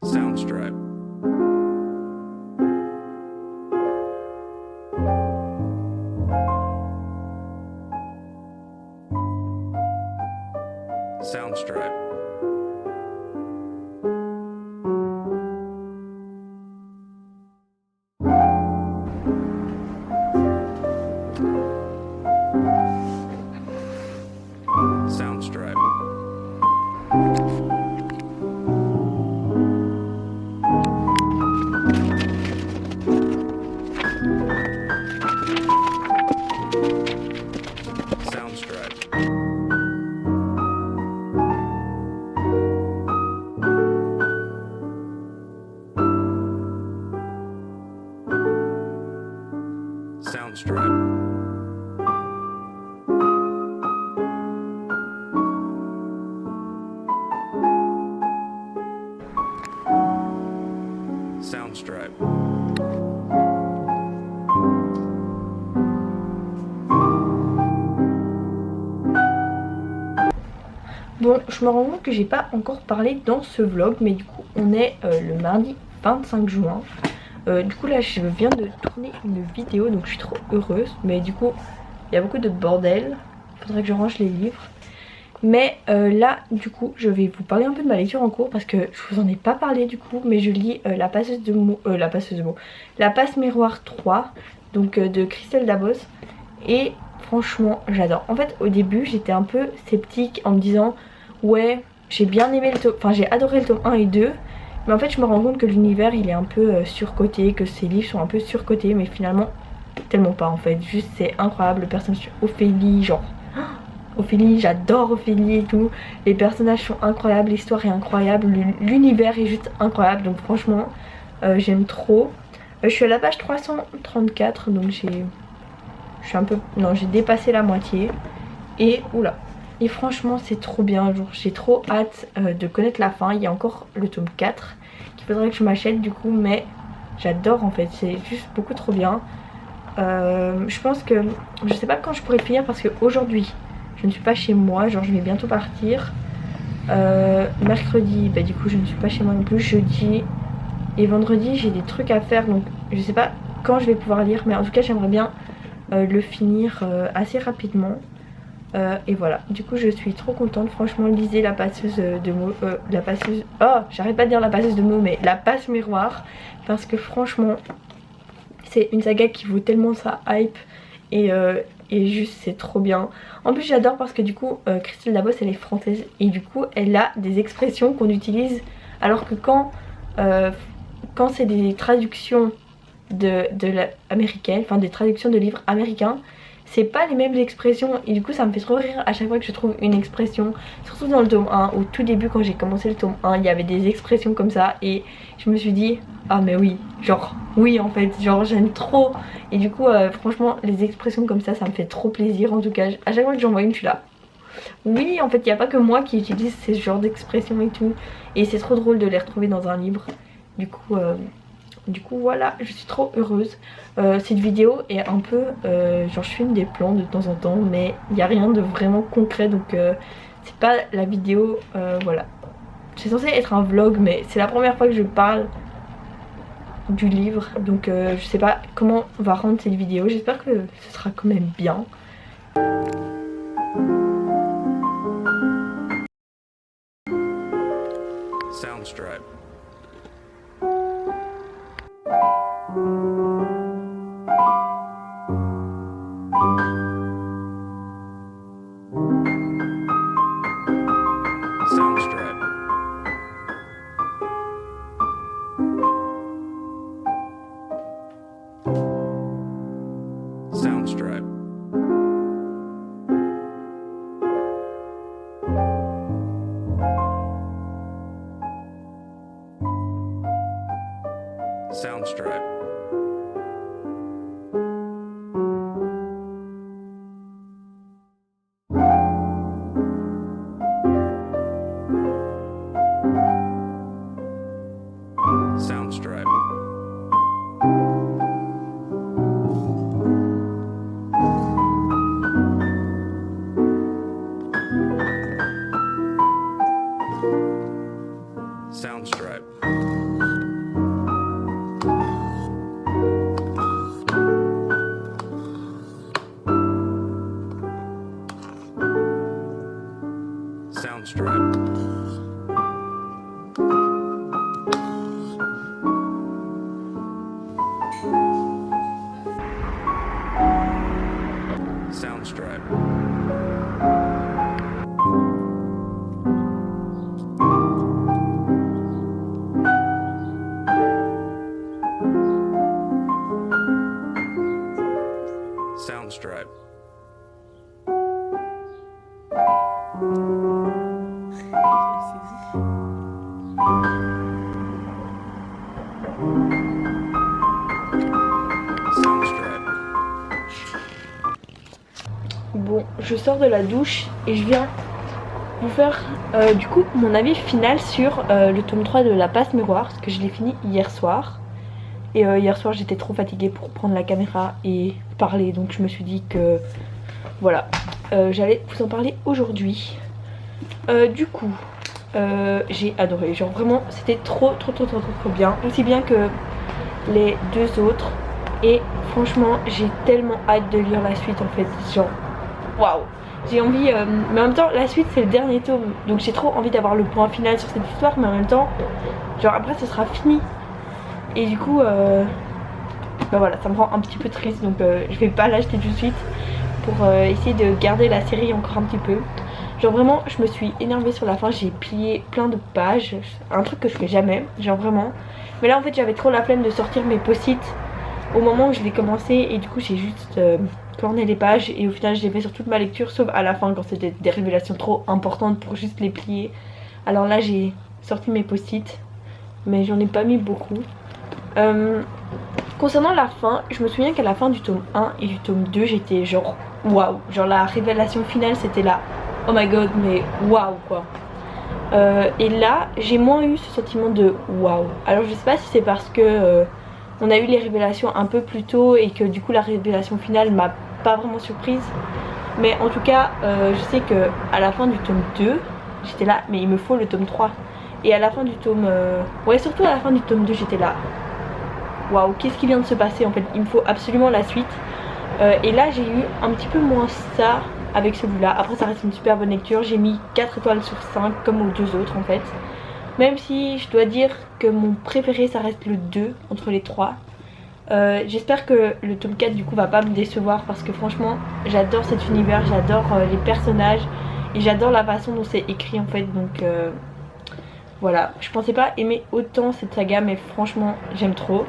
Soundstripe. Soundstripe. Soundstripe. Soundstripe. Soundstripe. Soundstripe. Bon, je me rends compte que j'ai pas encore parlé dans ce vlog, mais du coup on est le mardi 25 juin. Du coup là je viens de tourner une vidéo, donc je suis trop heureuse, mais du coup il y a beaucoup de bordel, faudrait que je range les livres. Mais là du coup je vais vous parler un peu de ma lecture en cours parce que je vous en ai pas parlé du coup, mais je lis la passeuse de mots, la passe miroir 3, donc de Christelle Dabos, et franchement j'adore. En fait au début j'étais un peu sceptique en me disant ouais j'ai bien aimé le tome, enfin j'ai adoré le tome 1 et 2, mais en fait je me rends compte que l'univers il est un peu surcoté, que ces livres sont un peu surcotés, mais finalement tellement pas en fait. Juste c'est incroyable, le personnage Ophélie, genre Ophélie, j'adore Ophélie et tout, les personnages sont incroyables, l'histoire est incroyable, l'univers est juste incroyable, donc franchement j'aime trop. Je suis à la page 334, donc je suis un peu, non j'ai dépassé la moitié, et oula, et franchement c'est trop bien, genre j'ai trop hâte de connaître la fin. Il y a encore le tome 4 qu'il faudrait que je m'achète du coup, mais j'adore en fait, c'est juste beaucoup trop bien. Je pense que je sais pas quand je pourrai le finir parce que aujourd'hui je ne suis pas chez moi, genre je vais bientôt partir. Mercredi bah du coup je ne suis pas chez moi non plus, jeudi et vendredi j'ai des trucs à faire, donc je sais pas quand je vais pouvoir lire, mais en tout cas j'aimerais bien le finir assez rapidement. Et voilà, du coup je suis trop contente, franchement lisez la passeuse de mots, la passeuse, oh j'arrête pas de dire la passeuse de mots, mais la passe miroir, parce que franchement c'est une saga qui vaut tellement sa hype, et juste c'est trop bien. En plus j'adore parce que du coup Christelle Dabos elle est française, et du coup elle a des expressions qu'on utilise, alors que quand c'est des traductions américaines, enfin des traductions de livres américains, c'est pas les mêmes expressions, et du coup ça me fait trop rire à chaque fois que je trouve une expression, surtout dans le tome 1. Au tout début quand j'ai commencé le tome 1 il y avait des expressions comme ça, et je me suis dit ah mais oui, genre oui en fait, genre j'aime trop. Et du coup franchement les expressions comme ça me fait trop plaisir. En tout cas à chaque fois que j'en vois une je suis là oui en fait, il n'y a pas que moi qui utilise ces genres d'expressions et tout, et c'est trop drôle de les retrouver dans un livre. Du coup voilà, je suis trop heureuse. Cette vidéo est un peu genre je filme des plans de temps en temps, mais il n'y a rien de vraiment concret, donc c'est pas la vidéo, voilà. C'est censé être un vlog, mais c'est la première fois que je parle du livre, donc je sais pas comment on va rendre cette vidéo. J'espère que ce sera quand même bien. Soundstripe. Soundstripe. Soundstripe. Soundstripe. Soundstripe. Soundstripe. Soundstripe. Soundstripe. Bon, je sors de la douche et je viens vous faire du coup mon avis final sur le tome 3 de La Passe Miroir, parce que je l'ai fini hier soir. Et hier soir j'étais trop fatiguée pour prendre la caméra et parler, donc je me suis dit que voilà, j'allais vous en parler aujourd'hui. Du coup, j'ai adoré, genre vraiment c'était trop bien, aussi bien que les deux autres. Et franchement j'ai tellement hâte de lire la suite en fait, genre waouh, j'ai envie, mais en même temps la suite c'est le dernier tome, donc j'ai trop envie d'avoir le point final sur cette histoire, mais en même temps genre après ce sera fini. Et du coup bah voilà, ça me rend un petit peu triste, donc je vais pas l'acheter tout de suite pour essayer de garder la série encore un petit peu. Genre vraiment je me suis énervée sur la fin, j'ai plié plein de pages, un truc que je fais jamais, genre vraiment. Mais là en fait j'avais trop la flemme de sortir mes post-it au moment où je l'ai commencé, et du coup j'ai juste corné les pages, et au final je l'ai fait sur toute ma lecture sauf à la fin quand c'était des révélations trop importantes pour juste les plier. Alors là j'ai sorti mes post-it, mais j'en ai pas mis beaucoup. Concernant la fin, je me souviens qu'à la fin du tome 1 et du tome 2 j'étais genre waouh, genre la révélation finale c'était là, oh my god, mais waouh quoi. Et là j'ai moins eu ce sentiment de waouh. Alors je sais pas si c'est parce que on a eu les révélations un peu plus tôt et que du coup la révélation finale m'a pas vraiment surprise, mais en tout cas je sais que à la fin du tome 2 j'étais là, mais il me faut le tome 3. Et à la fin du tome ouais, surtout à la fin du tome 2 j'étais là, waouh, qu'est-ce qui vient de se passer en fait, il me faut absolument la suite. Et là j'ai eu un petit peu moins ça avec celui-là. Après ça reste une super bonne lecture, j'ai mis 4 étoiles sur 5 comme aux deux autres en fait. Même si je dois dire que mon préféré ça reste le 2 entre les 3. J'espère que le tome 4 du coup va pas me décevoir, parce que franchement j'adore cet univers, j'adore les personnages et j'adore la façon dont c'est écrit en fait. Donc voilà, je pensais pas aimer autant cette saga, mais franchement j'aime trop.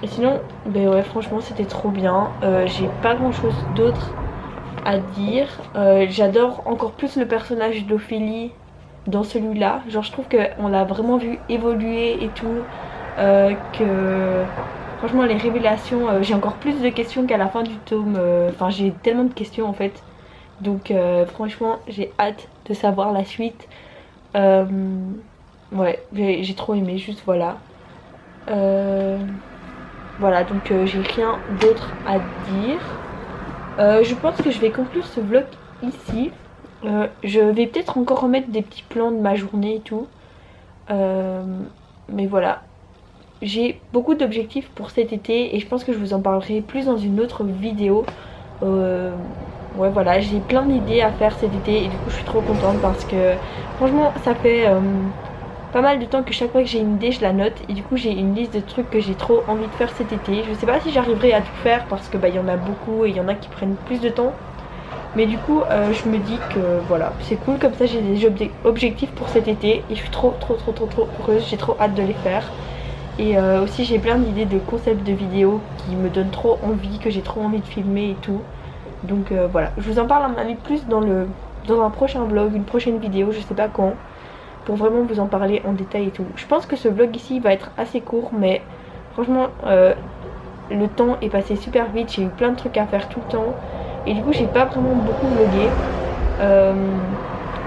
Et sinon, ben ouais, franchement c'était trop bien. J'ai pas grand chose d'autre à dire. J'adore encore plus le personnage d'Ophélie dans celui-là. Genre je trouve qu'on l'a vraiment vu évoluer et tout. Que franchement les révélations, j'ai encore plus de questions qu'à la fin du tome. Enfin j'ai tellement de questions en fait. Donc franchement j'ai hâte de savoir la suite. Ouais, j'ai trop aimé, juste voilà. Voilà, donc j'ai rien d'autre à dire. Je pense que je vais conclure ce vlog ici. Je vais peut-être encore remettre des petits plans de ma journée et tout. Mais voilà. J'ai beaucoup d'objectifs pour cet été et je pense que je vous en parlerai plus dans une autre vidéo. Ouais voilà, j'ai plein d'idées à faire cet été et du coup je suis trop contente parce que franchement ça fait pas mal de temps que chaque fois que j'ai une idée je la note, et du coup j'ai une liste de trucs que j'ai trop envie de faire cet été. Je sais pas si j'arriverai à tout faire parce que bah il y en a beaucoup et il y en a qui prennent plus de temps, mais du coup je me dis que voilà, c'est cool, comme ça j'ai des objectifs pour cet été et je suis trop heureuse, j'ai trop hâte de les faire. Et aussi j'ai plein d'idées de concepts de vidéos qui me donnent trop envie, que j'ai trop envie de filmer et tout. Donc voilà, je vous en parle à mon avis plus dans un prochain vlog, une prochaine vidéo, je sais pas quand, pour vraiment vous en parler en détail et tout. Je pense que ce vlog ici va être assez court, mais franchement le temps est passé super vite, j'ai eu plein de trucs à faire tout le temps et du coup j'ai pas vraiment beaucoup vlogué.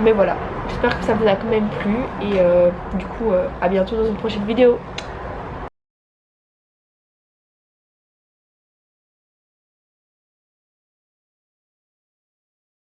Mais voilà, j'espère que ça vous a quand même plu et du coup à bientôt dans une prochaine vidéo.